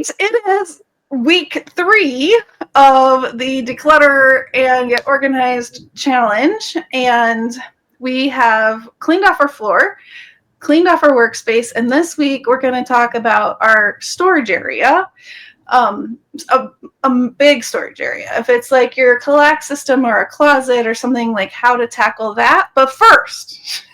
It is week 3 of the Declutter and Get Organized challenge, and we have cleaned off our floor, cleaned off our workspace, and this week we're going to talk about our storage area. A big storage area. If it's like your collect system or a closet or something, like how to tackle that. But first,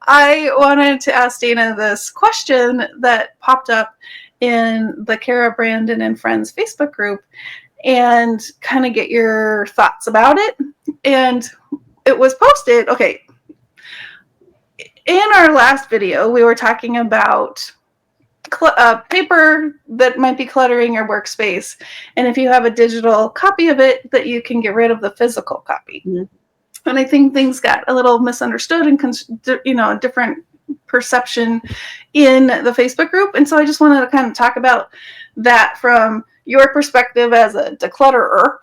I wanted to ask Dana this question that popped up in the Cara Brandon and Friends Facebook group and kind of get your thoughts about it. And it was posted, okay, in our last video, we were talking about paper that might be cluttering your workspace, and if you have a digital copy of it, that you can get rid of the physical copy. Mm-hmm. And I think things got a little misunderstood and a different perception in the Facebook group, and so I just wanted to kind of talk about that from your perspective as a declutterer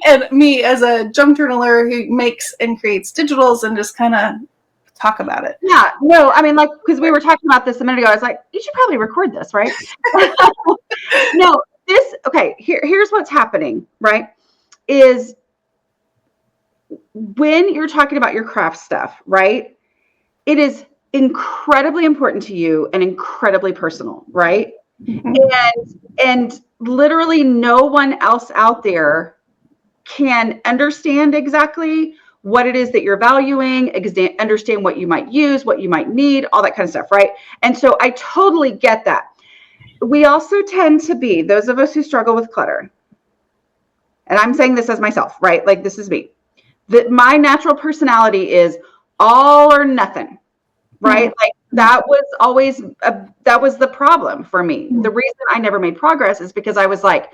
and me as a junk journaler who makes and creates digitals, and just kind of talk about it. Yeah, no, I mean, like, because we were talking about this a minute ago, I was like, you should probably record this, right? No, here's what's happening, right? Is when you're talking about your craft stuff, right? It is incredibly important to you and incredibly personal, right? Mm-hmm. And literally no one else out there can understand exactly what it is that you're valuing, understand what you might use, what you might need, all that kind of stuff, right? And so I totally get that. We also tend to be, those of us who struggle with clutter, and I'm saying this as myself, right? Like, this is me. That my natural personality is all or nothing, right? Mm-hmm. Like, that was always, that was the problem for me. Mm-hmm. The reason I never made progress is because I was like,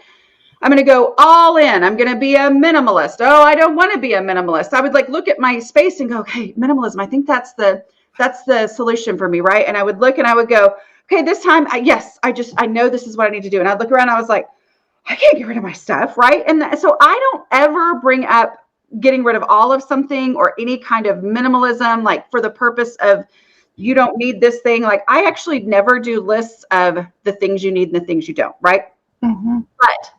I'm going to go all in. I'm going to be a minimalist. Oh, I don't want to be a minimalist. I would like look at my space and go, okay, minimalism. I think that's the solution for me, right? And I would look and I would go, okay, this time, I know this is what I need to do. And I'd look around and I was like, I can't get rid of my stuff, right? And so I don't ever bring up getting rid of all of something or any kind of minimalism, like for the purpose of you don't need this thing. Like, I actually never do lists of the things you need and the things you don't, right? Mm-hmm. But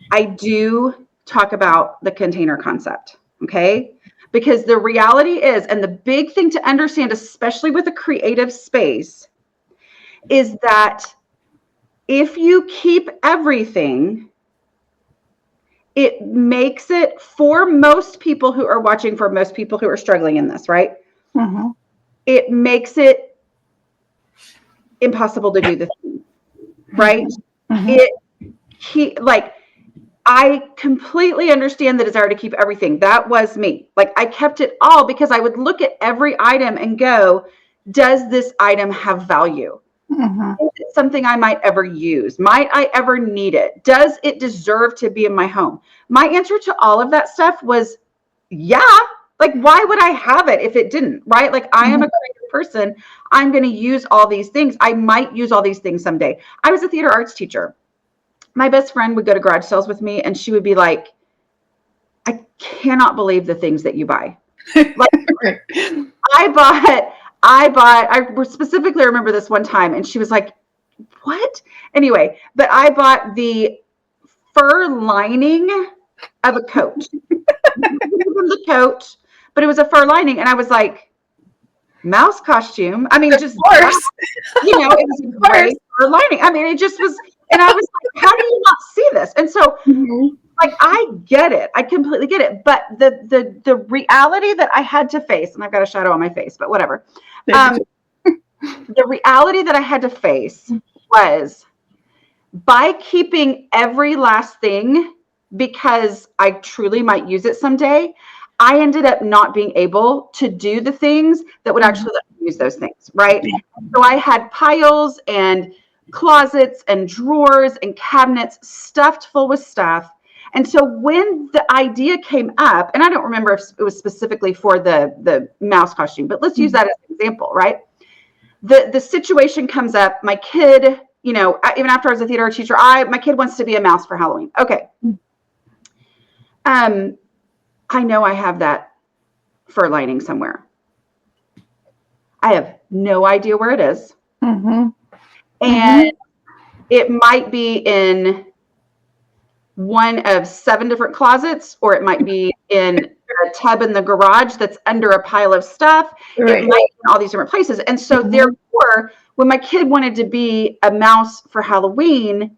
I do talk about the container concept, okay? Because the reality is, and the big thing to understand, especially with a creative space, is that if you keep everything, it makes it, for most people who are watching, for most people who are struggling in this, right? Mm-hmm. It makes it impossible to do the thing, right? Mm-hmm. I completely understand the desire to keep everything. That was me. Like, I kept it all because I would look at every item and go, does this item have value? Mm-hmm. Is it something I might ever use? Might I ever need it? Does it deserve to be in my home? My answer to all of that stuff was, yeah. Like, why would I have it if it didn't, right? Like, I am a creative person. I'm going to use all these things. I might use all these things someday. I was a theater arts teacher. My best friend would go to garage sales with me and she would be like, I cannot believe the things that you buy. Like, I specifically remember this one time and she was like, what? Anyway, but I bought the fur lining of a coat. The coat, but it was a fur lining. And I was like, mouse costume. I mean, just, it was a great fur lining. I mean, it just was. And I was like, how do you not see this? And so, like, I get it. I completely get it. But the reality that I had to face, and I've got a shadow on my face, but whatever. The reality that I had to face was, by keeping every last thing, because I truly might use it someday, I ended up not being able to do the things that would actually let me use those things, right? So I had piles and closets and drawers and cabinets stuffed full with stuff. And so when the idea came up, and I don't remember if it was specifically for the mouse costume, but let's use that as an example, right? The situation comes up, my kid, even after I was a theater teacher, my kid wants to be a mouse for Halloween. Okay. I know I have that fur lining somewhere. I have no idea where it is. Mm-hmm. and it might be in one of 7 different closets, or it might be in a tub in the garage that's under a pile of stuff. Right. It might be in all these different places. And so therefore, when my kid wanted to be a mouse for Halloween,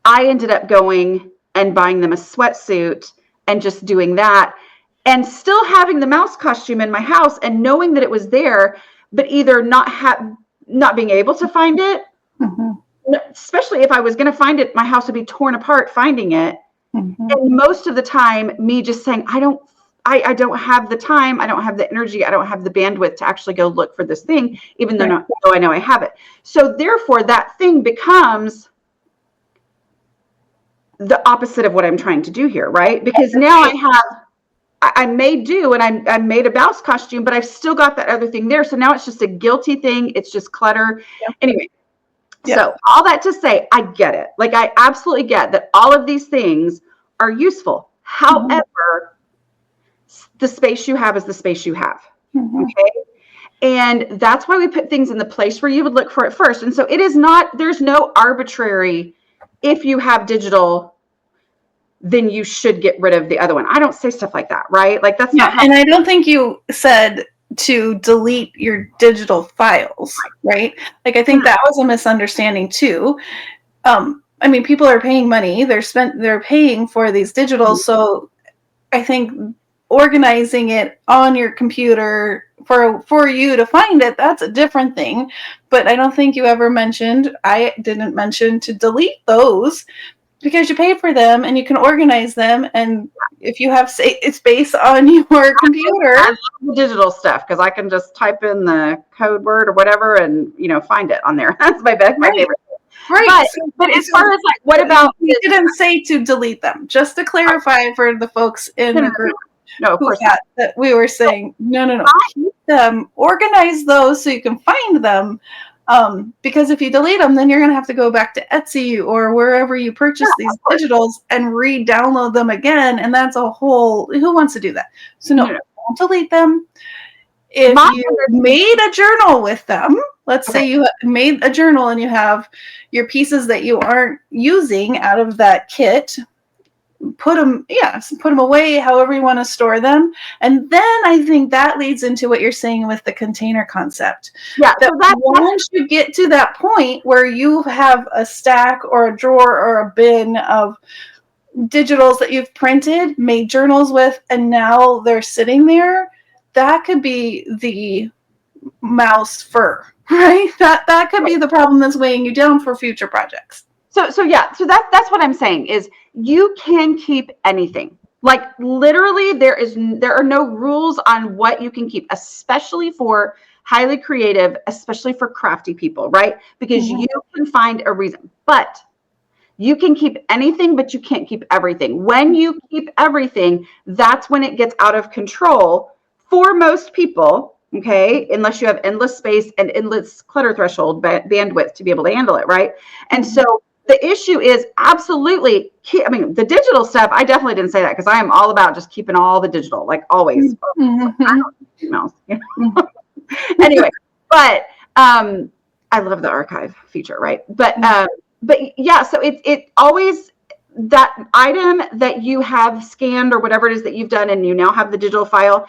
I ended up going and buying them a sweatsuit and just doing that, and still having the mouse costume in my house and knowing that it was there, but either not being able to find it, especially if I was going to find it, my house would be torn apart finding it. And most of the time, me just saying, I don't have the time, I don't have the energy, I don't have the bandwidth to actually go look for this thing, even though I know I have it. So therefore, that thing becomes the opposite of what I'm trying to do here, right? Because now I may do, and I made a mouse costume, but I've still got that other thing there. So now it's just a guilty thing. It's just clutter. Anyway. So all that to say, I get it. Like, I absolutely get that all of these things are useful. However, the space you have is the space you have. Okay. And that's why we put things in the place where you would look for it first. And so it is not, there's no arbitrary, if you have digital, then you should get rid of the other one. I don't say stuff like that, right? Like, that's not how. And I don't think you said to delete your digital files, right? Like, I think that was a misunderstanding too. I mean, people are paying money, they're paying for these digitals. So I think organizing it on your computer for you to find it, that's a different thing. But I don't think you ever mentioned, I didn't mention to delete those, because you pay for them and you can organize them. And if you have space on your computer, I love the digital stuff because I can just type in the code word or whatever and, find it on there. That's my favorite. Right. But as far as like, what about? You didn't say to delete them. Just to clarify for the folks in the group. No, of course not. That we were saying, no. Keep them, organize those so you can find them. Because if you delete them, then you're going to have to go back to Etsy or wherever you purchase these digitals and re-download them again. And that's a whole, who wants to do that? So no, don't delete them. If you made a journal with them, let's say you made a journal and you have your pieces that you aren't using out of that kit, put them away however you want to store them. And then I think that leads into what you're saying with the container concept. Once you get to that point where you have a stack or a drawer or a bin of digitals that you've printed, made journals with, and now they're sitting there, that could be the mouse fur, right? That could be the problem that's weighing you down for future projects. So that's what I'm saying is you can keep anything. Like, literally, there are no rules on what you can keep, especially for highly creative, especially for crafty people, right? Because you can find a reason. But you can keep anything, but you can't keep everything. When you keep everything, that's when it gets out of control for most people, okay? Unless you have endless space and endless clutter threshold bandwidth to be able to handle it, right? And so the issue is absolutely, the digital stuff, I definitely didn't say that because I am all about just keeping all the digital, like always. Anyway, but I love the archive feature, right? But yeah, so it always, that item that you have scanned or whatever it is that you've done and you now have the digital file,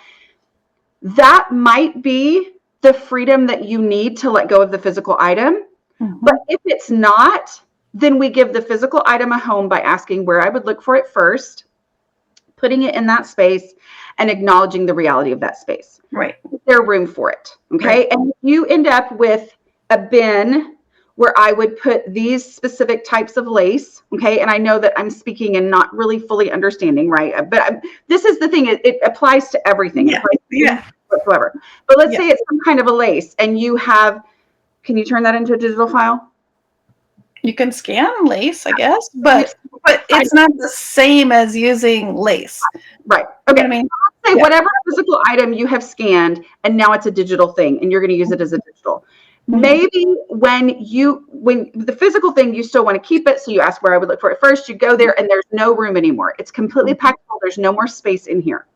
that might be the freedom that you need to let go of the physical item. But if it's not, then we give the physical item a home by asking where I would look for it first, putting it in that space, and acknowledging the reality of that space. Right. Is there room for it? Okay. Right. And you end up with a bin where I would put these specific types of lace. Okay. And I know that I'm speaking and not really fully understanding, right? But this is the thing. It applies to everything. Whatsoever. But let's say it's some kind of a lace and you have, can you turn that into a digital file? You can scan lace, I guess, but it's not the same as using lace. Right. Okay. I mean, let's say whatever physical item you have scanned and now it's a digital thing and you're going to use it as a digital. Maybe when the physical thing, you still want to keep it. So you ask where I would look for it first, you go there and there's no room anymore. It's completely packed full. There's no more space in here.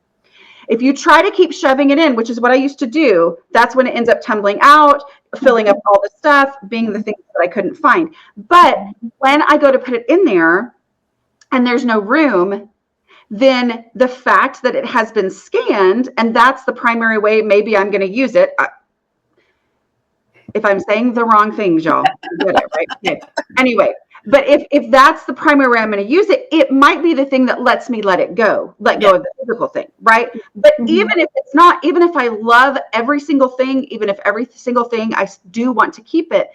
If you try to keep shoving it in, which is what I used to do, that's when it ends up tumbling out. filling up all the stuff, being the things that I couldn't find. But when I go to put it in there and there's no room, then the fact that it has been scanned, and that's the primary way maybe I'm going to use it. If I'm saying the wrong things, y'all, you get it, right? Okay. Anyway, but if that's the primary way I'm going to use it, it might be the thing that lets me let go of the physical thing, right? But even if it's not, even if I love every single thing, even if every single thing I do want to keep it,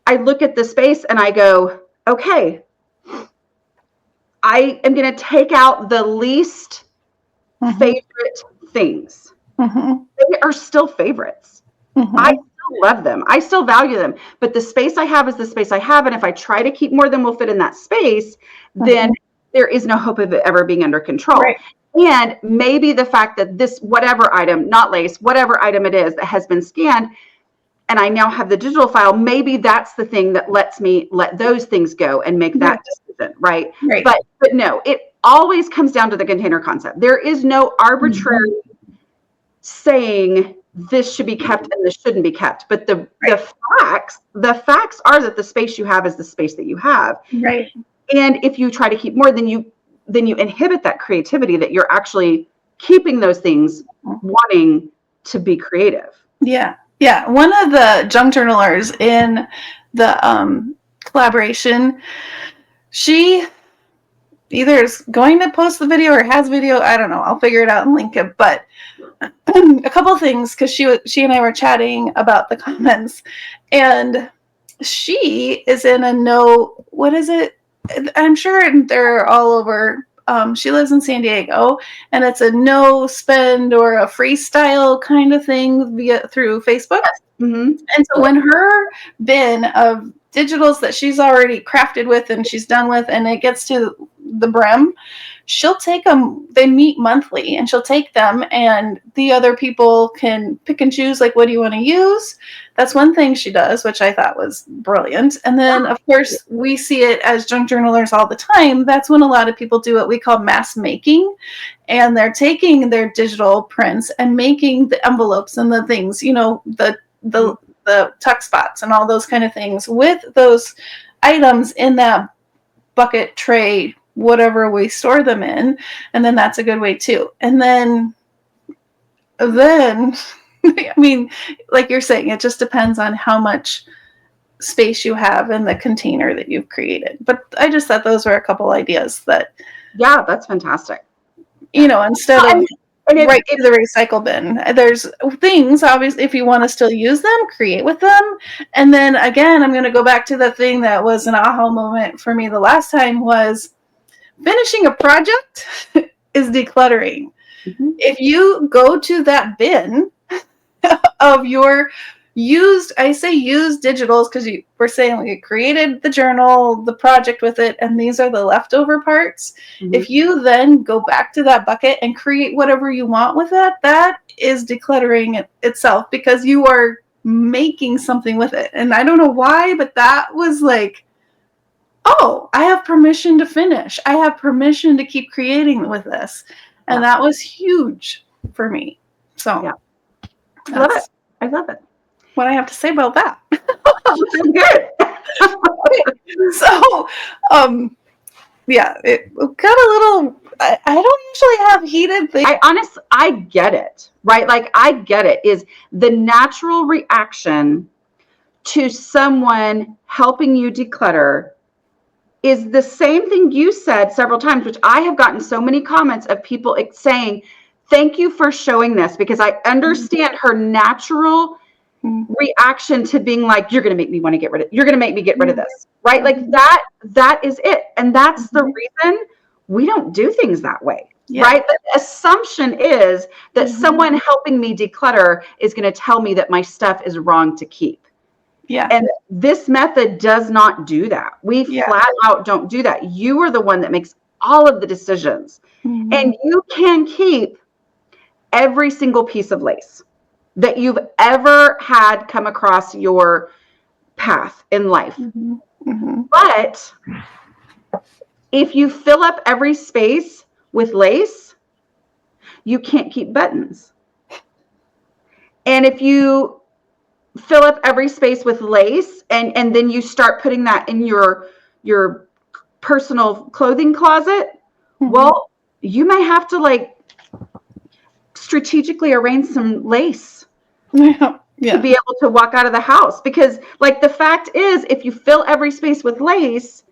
I look at the space and I go, okay, I am going to take out the least favorite things. They are still favorites. I still love them. I still value them. But the space I have is the space I have. And if I try to keep more than will fit in that space, then there is no hope of it ever being under control. Right. And maybe the fact that this whatever item, not lace, whatever item it is that has been scanned, and I now have the digital file, maybe that's the thing that lets me let those things go and make that decision, right? But no, it always comes down to the container concept. There is no arbitrary saying this should be kept and this shouldn't be kept. But the facts are that the space you have is the space that you have. Right. And if you try to keep more, then you inhibit that creativity that you're actually keeping those things wanting to be creative. Yeah. Yeah. One of the junk journalers in the collaboration, she either is going to post the video or has video. I don't know. I'll figure it out and link it. But a couple things, because she and I were chatting about the comments, and she is in a no. What is it? I'm sure they're all over. She lives in San Diego, and it's a no spend or a freestyle kind of thing through Facebook. And so when her bin of digitals that she's already crafted with and she's done with, and it gets to the brim, she'll take them. They meet monthly, and she'll take them, and the other people can pick and choose, like, what do you want to use? That's one thing she does, which I thought was brilliant. And then, of course, we see it as junk journalers all the time. That's when a lot of people do what we call mass making, and they're taking their digital prints and making the envelopes and the things, the tuck spots and all those kind of things with those items in that bucket, tray, whatever we store them in. And then that's a good way too. And then I mean, like you're saying, it just depends on how much space you have in the container that you've created. But I just thought those were a couple ideas that, yeah, that's fantastic. Instead of right to the recycle bin, there's things, obviously, if you want to still use them, create with them. And then again, I'm going to go back to the thing that was an aha moment for me the last time, was finishing a project is decluttering. If you go to that bin of your used digitals, because we're saying we created the journal, the project with it, and these are the leftover parts. If you then go back to that bucket and create whatever you want with that is decluttering itself, because you are making something with it. And I don't know why, but that was like, oh, I have permission to finish. I have permission to keep creating with this. And that was huge for me. So yeah. I love it. I love it. What I have to say about that. Good. So, yeah, it got a little. I don't usually have heated things. I get it, right? Like, I get it. Is the natural reaction to someone helping you declutter is the same thing you said several times, which I have gotten so many comments of people saying, thank you for showing this, because I understand her natural reaction to being like, you're going to make me want to get rid of, you're going to make me get rid of this, right? Like that is it. And that's the reason we don't do things that way, right? The assumption is that someone helping me declutter is going to tell me that my stuff is wrong to keep. Yeah. And this method does not do that. We flat out don't do that. You are the one that makes all of the decisions. And you can keep every single piece of lace that you've ever had come across your path in life. But if you fill up every space with lace, you can't keep buttons. And if you fill up every space with lace, and then you start putting that in your personal clothing closet, well, you may have to like strategically arrange some lace to be able to walk out of the house, because like the fact is, if you fill every space with lace,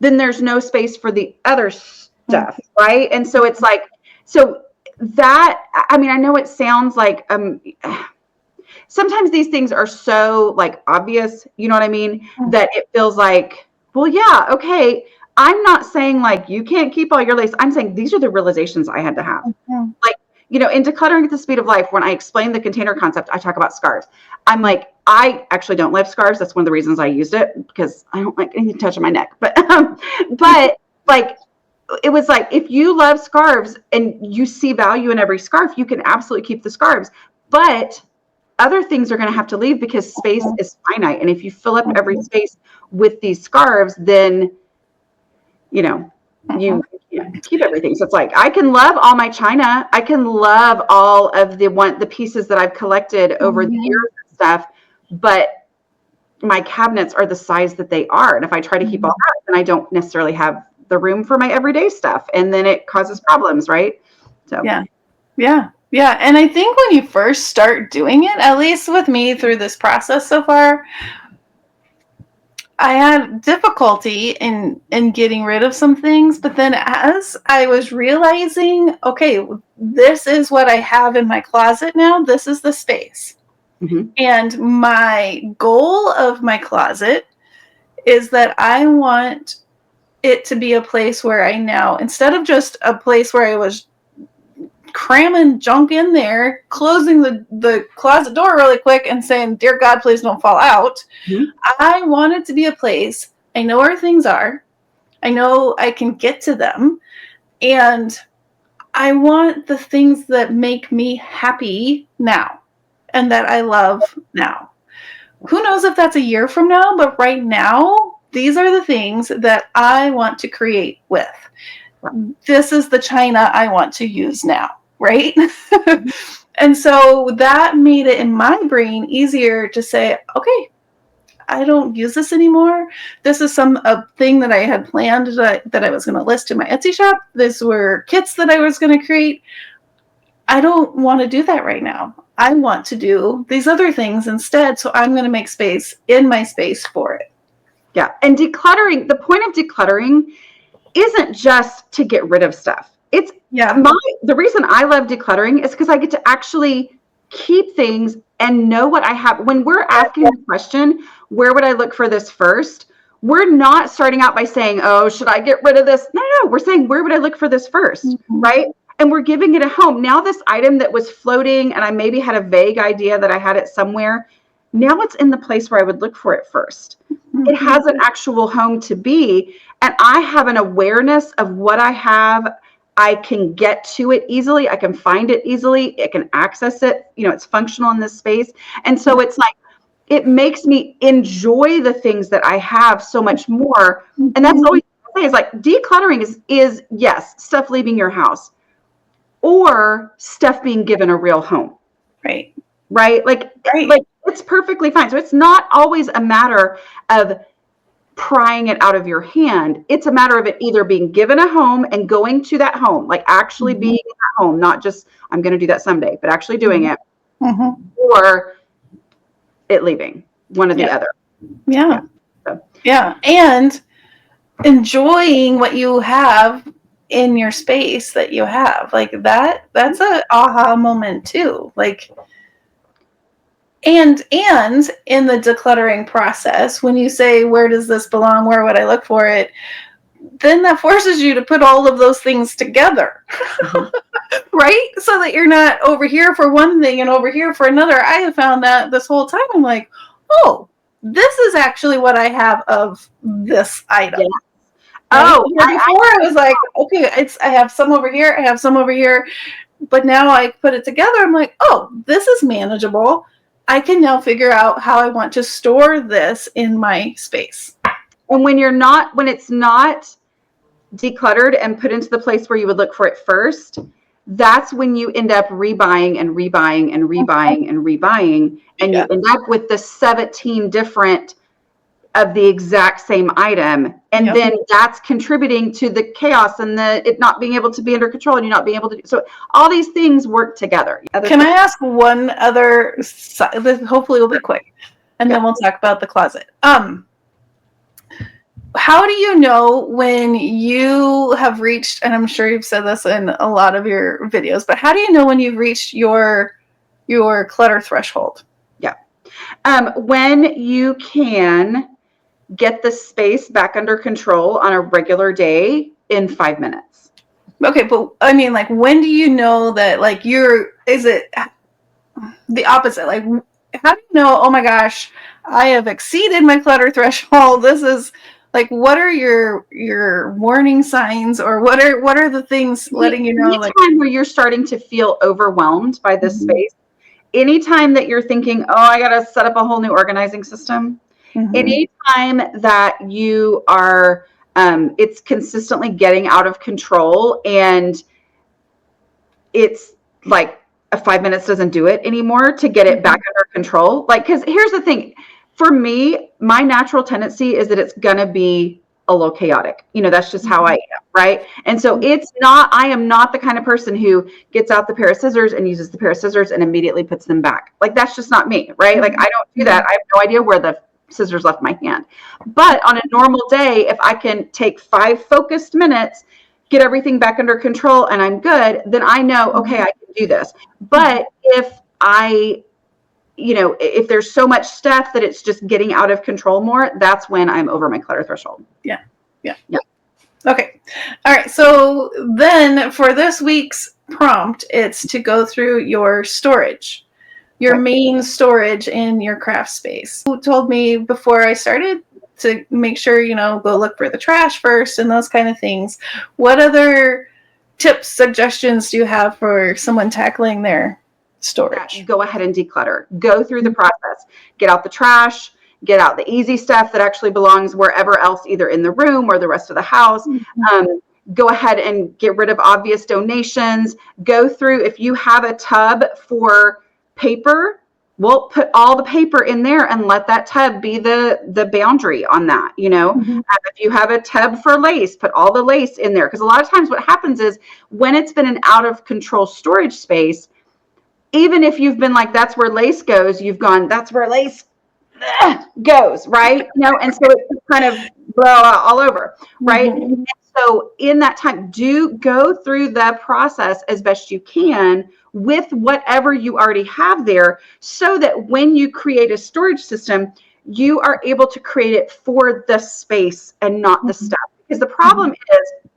then there's no space for the other stuff, right? And so it's like, so that, I mean, I know it sounds like sometimes these things are so like obvious, you know what I mean, that it feels like, well, yeah, okay, I'm not saying like you can't keep all your lace. I'm saying these are the realizations I had to have. Like, you know, in Decluttering at the Speed of Life, when I explain the container concept, I talk about scarves. I'm like, I actually don't love scarves. That's one of the reasons I used it, because I don't like anything touching my neck. But like, it was like, if you love scarves and you see value in every scarf, you can absolutely keep the scarves. But other things are going to have to leave, because space is finite. And if you fill up every space with these scarves, then, you know, you keep everything. So it's like, I can love all my china. I can love all of the pieces that I've collected over the years and stuff, but my cabinets are the size that they are. And if I try to keep all that, then I don't necessarily have the room for my everyday stuff. And then it causes problems, right? So Yeah. And I think when you first start doing it, at least with me through this process so far, I had difficulty in getting rid of some things. But then as I was realizing, okay, this is what I have in my closet now. This is the space. And my goal of my closet is that I want it to be a place where I now, instead of just a place where I was cramming junk in there, closing the closet door really quick and saying, dear God, please don't fall out. I want it to be a place I know where things are. I know I can get to them. And I want the things that make me happy now and that I love now. Who knows if that's a year from now, but right now, these are the things that I want to create with. This is the china I want to use now, right? And so that made it in my brain easier to say, okay, I don't use this anymore. This is a thing that I had planned that I was going to list in my Etsy shop. These were kits that I was going to create. I don't want to do that right now. I want to do these other things instead. So I'm going to make space in my space for it. Yeah. And decluttering, the point of decluttering isn't just to get rid of stuff. It's the reason I love decluttering is because I get to actually keep things and know what I have. When we're asking the question, where would I look for this first? We're not starting out by saying, oh, should I get rid of this? No. We're saying, where would I look for this first? Right? And we're giving it a home. Now this item that was floating and I maybe had a vague idea that I had it somewhere, now it's in the place where I would look for it first. It has an actual home to be. And I have an awareness of what I have. I can get to it easily. I can find it easily. I can access it. You know, it's functional in this space. And so it's like, it makes me enjoy the things that I have so much more. And that's always what I say is like, decluttering is yes, stuff leaving your house or stuff being given a real home. Right. Like it's perfectly fine. So it's not always a matter of prying it out of your hand. It's a matter of it either being given a home and going to that home, like actually being in that home, not just I'm going to do that someday, but actually doing it, or it leaving, one or the other. And enjoying what you have in your space that you have, like that's a aha moment too. Like, and in the decluttering process, when you say, where does this belong? Where would I look for it? Then that forces you to put all of those things together, right? So that you're not over here for one thing and over here for another. I have found that this whole time, I'm like, oh, this is actually what I have of this item. Yeah. Right? Before I was like, okay, I have some over here, I have some over here. But now I put it together, I'm like, oh, this is manageable. I can now figure out how I want to store this in my space. And when it's not decluttered and put into the place where you would look for it first, that's when you end up rebuying and rebuying and rebuying and rebuying. And you end up with the 17 different of the exact same item. And then that's contributing to the chaos and it not being able to be under control and you not being able to. So all these things work together. Can I ask one other, this hopefully will be quick, and then we'll talk about the closet. How do you know when you have reached, and I'm sure you've said this in a lot of your videos, but how do you know when you've reached your clutter threshold? Yeah. When you can get the space back under control on a regular day in 5 minutes. Okay, but I mean, like, when do you know that, like, is it the opposite? Like, how do you know, oh my gosh, I have exceeded my clutter threshold? This is, like, what are your warning signs, or what are the things letting you know? Anytime where you're starting to feel overwhelmed by this space, anytime that you're thinking, oh, I got to set up a whole new organizing system, anytime that you are, it's consistently getting out of control and it's like 5 minutes doesn't do it anymore to get it back under control. Like, because here's the thing. For me, my natural tendency is that it's going to be a little chaotic. You know, that's just how I am, right? And so I am not the kind of person who gets out the pair of scissors and uses the pair of scissors and immediately puts them back. Like, that's just not me, right? Like, I don't do that. I have no idea where the scissors left my hand. But on a normal day, if I can take 5 focused minutes, get everything back under control and I'm good, then I know, okay, I can do this. But if there's so much stuff that it's just getting out of control more, that's when I'm over my clutter threshold. Yeah. Okay. All right. So then for this week's prompt, it's to go through your storage, your main storage in your craft space. You told me before I started to make sure, go look for the trash first and those kind of things. What other tips, suggestions do you have for someone tackling their storage? Go ahead and declutter. Go through the process. Get out the trash. Get out the easy stuff that actually belongs wherever else, either in the room or the rest of the house. Go ahead and get rid of obvious donations. Go through, if you have a tub for paper, well, put all the paper in there and let that tub be the boundary on that, If you have a tub for lace, put all the lace in there. Because a lot of times what happens is when it's been an out of control storage space, even if you've been like, that's where lace goes, you've gone, that's where lace goes, right? And so it's kind of all over, right? And so in that time, do go through the process as best you can with whatever you already have there, so that when you create a storage system, you are able to create it for the space and not the stuff. Because the problem is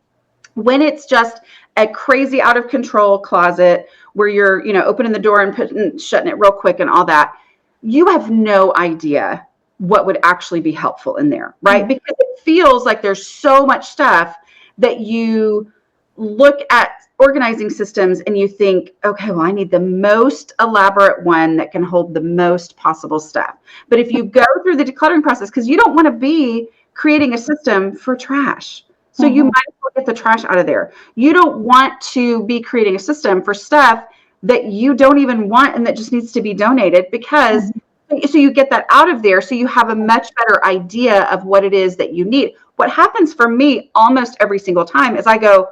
when it's just a crazy out of control closet where you're, opening the door and shutting it real quick and all that, you have no idea what would actually be helpful in there, right? Because it feels like there's so much stuff that you look at organizing systems and you think, okay, well, I need the most elaborate one that can hold the most possible stuff. But if you go through the decluttering process, because you don't want to be creating a system for trash. So you might as well get the trash out of there. You don't want to be creating a system for stuff that you don't even want and that just needs to be donated, because so you get that out of there so you have a much better idea of what it is that you need. What happens for me almost every single time is I go,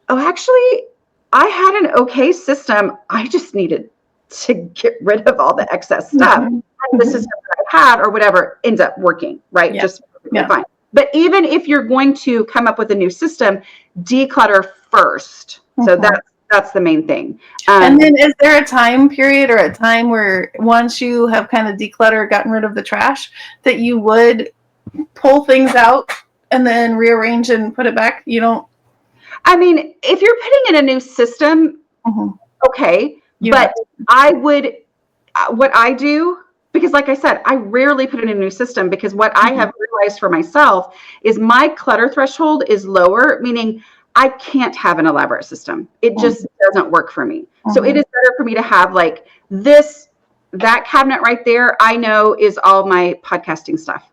oh, actually, I had an okay system. I just needed to get rid of all the excess stuff. And the system that I had or whatever ends up working, right? Just fine. But even if you're going to come up with a new system, declutter first. So that's the main thing. And then is there a time period or a time where once you have kind of decluttered, gotten rid of the trash, that you would pull things out and then rearrange and put it back? You don't? I mean, if you're putting in a new system, okay. But I would, what I do, because like I said, I rarely put in a new system, because what I have realized for myself is my clutter threshold is lower, meaning I can't have an elaborate system. It just doesn't work for me. So it is better for me to have like that cabinet right there, I know is all my podcasting stuff.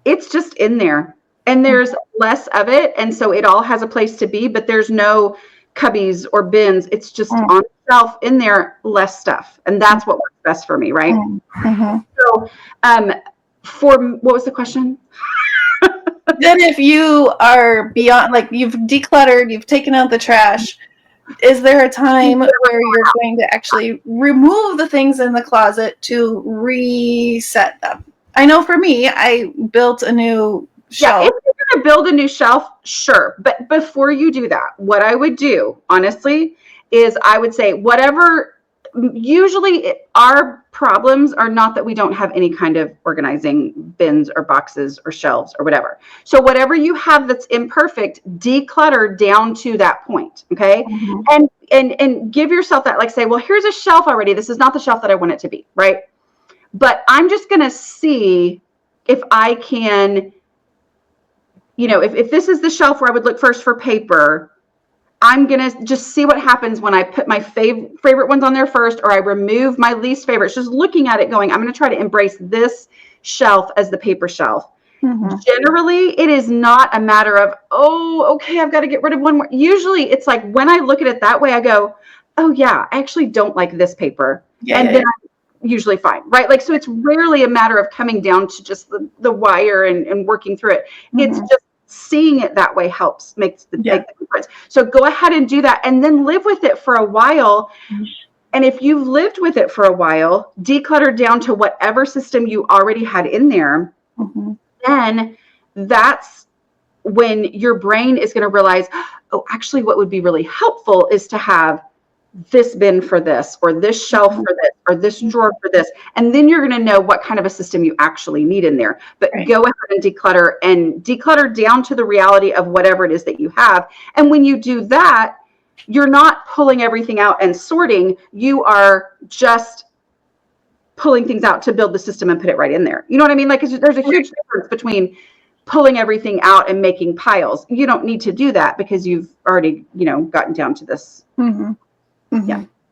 It's just in there and there's less of it. And so it all has a place to be, but there's no cubbies or bins. It's just on the shelf in there, less stuff. And that's what works best for me, right? So what was the question? Then if you are beyond, like you've decluttered, you've taken out the trash, is there a time where you're going to actually remove the things in the closet to reset them? I know for me, I built a new shelf. Yeah, if you're going to build a new shelf, sure. But before you do that, what I would do, honestly, is I would say whatever, usually our problems are not that we don't have any kind of organizing bins or boxes or shelves or whatever. So whatever you have that's imperfect, declutter down to that point, okay? And give yourself that, like say, well, here's a shelf already. This is not the shelf that I want it to be, right? But I'm just going to see if I can, if this is the shelf where I would look first for paper, I'm going to just see what happens when I put my favorite ones on there first, or I remove my least favorites, just looking at it going, I'm going to try to embrace this shelf as the paper shelf. Generally, it is not a matter of, oh, okay, I've got to get rid of one more. Usually it's like when I look at it that way, I go, oh yeah, I actually don't like this paper. Then I'm usually fine, right? Like, so it's rarely a matter of coming down to just the wire and working through it. It's just seeing it that way helps make the difference. So go ahead and do that, and then live with it for a while. And if you've lived with it for a while, declutter down to whatever system you already had in there. Then that's when your brain is going to realize, oh, actually what would be really helpful is to have this bin for this, or this shelf for this, or this drawer for this. And then you're going to know what kind of a system you actually need in there. But go ahead and declutter down to the reality of whatever it is that you have. And when you do that, you're not pulling everything out and sorting. You are just pulling things out to build the system and put it right in there. You know what I mean? Like, there's a huge difference between pulling everything out and making piles. You don't need to do that because you've already, gotten down to this. Yeah.